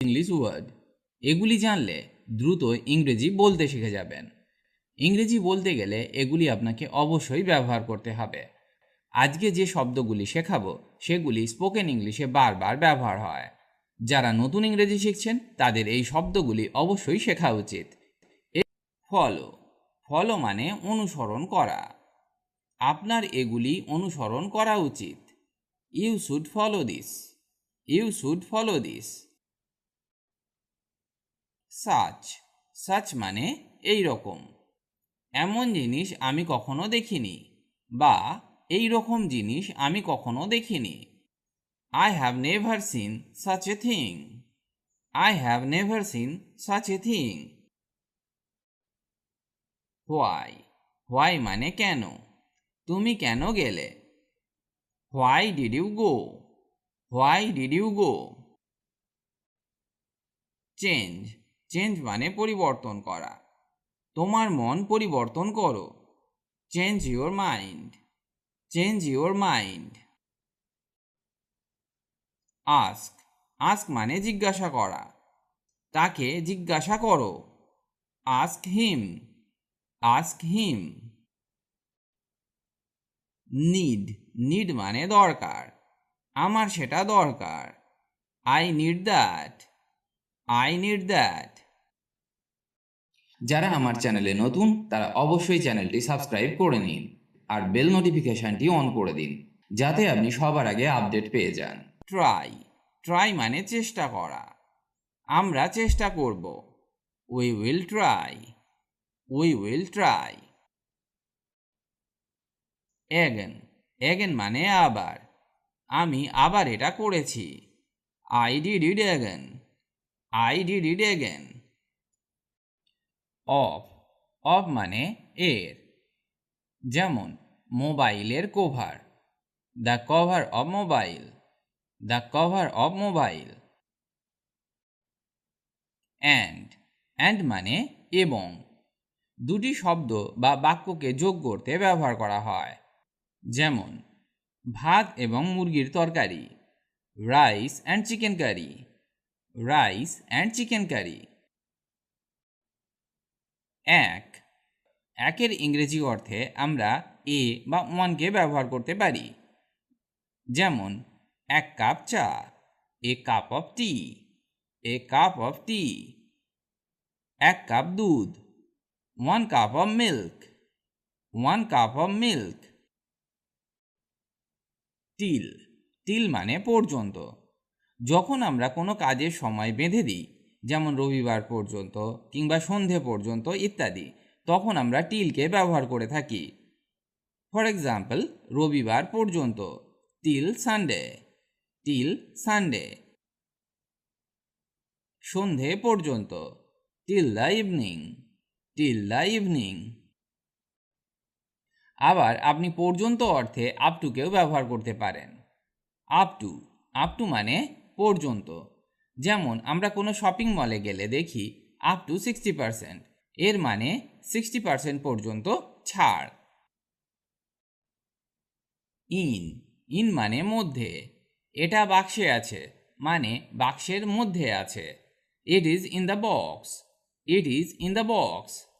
English word. এগুলি জানলে দ্রুত ইংরেজি বলতে শিখে যাবেন। ইংরেজি বলতে গেলে এগুলি আপনাকে অবশ্যই ব্যবহার করতে হবে। আজকে যে শব্দগুলি শেখাবো সেগুলি স্পোকেন ইংলিশে বারবার ব্যবহার হয়। যারা নতুন ইংরেজি শিখছেন তাদের এই শব্দগুলি অবশ্যই শেখা উচিত। ফলো, ফলো মানে অনুসরণ করা। আপনার এগুলি অনুসরণ করা উচিত। You should follow this, you should follow this. Such, such মানে এই রকম। এমন জিনিস আমি কখনো দেখিনি, বা এই রকম জিনিস আমি কখনো দেখিনি। I have never seen such a thing. I have never seen such a thing. Why, why মানে কেন। তুমি কেন গেলে? Why did you go? Why did you go? Change, change মানে পরিবর্তন করা। তোমার মন পরিবর্তন করো। Change your mind, change your mind. Ask, ask মানে জিজ্ঞাসা করা। তাকে জিজ্ঞাসা করো। Ask him, ask him. Need, need মানে দরকার। আমার সেটা দরকার। I need that, I need that. যারা আমার চ্যানেলে নতুন তারা অবশ্যই চ্যানেলটি সাবস্ক্রাইব করে নিন আর বেল নোটিফিকেশনটি অন করে দিন যাতে আপনি সবার আগে আপডেট পেয়ে যান। ট্রাই, ট্রাই মানে চেষ্টা করা। আমরা চেষ্টা করব। We will try, we will try. Again, again মানে আবার। আমি আবার এটা করেছি। I did it again, I did it again. Of, of মানে এর। যেমন মোবাইলের cover, the cover of mobile, the cover of mobile. And, and মানে এবং। দুটি শব্দ বা বাক্যকে যোগ করতে ব্যবহার করা হয়। যেমন ভাত এবং মুরগির তরকারি, rice and chicken curry, rice and chicken curry. এক, একের ইংরেজি অর্থে আমরা এ বা ওয়ানকে ব্যবহার করতে পারি। যেমন এক কাপ চা, a cup of tea, a cup of tea. এক কাপ দুধ, one cup of milk, one cup of milk. Till, till মানে পর্যন্ত। যখন আমরা কোনো কাজের সময় বেঁধে দিই, যেমন রবিবার পর্যন্ত কিংবা সন্ধে পর্যন্ত ইত্যাদি, তখন আমরা টিলকে ব্যবহার করে থাকি। ফর এক্সাম্পল, রবিবার পর্যন্ত, টিল সানডে, টিল সানডে। সন্ধে পর্যন্ত, till the evening, till the evening. আবার আপনি পর্যন্ত অর্থে আপ টুকেও ব্যবহার করতে পারেন। আপ টু, আপ টু মানে পর্যন্ত। যেমন আমরা কোনো শপিং মলে গেলে দেখি আপ টু 60%, এর মানে 60% পর্যন্ত ছাড়। ইন, ইন মানে মধ্যে। এটা বাক্সে আছে মানে বাক্সের মধ্যে আছে। It is in the box, it is in the box.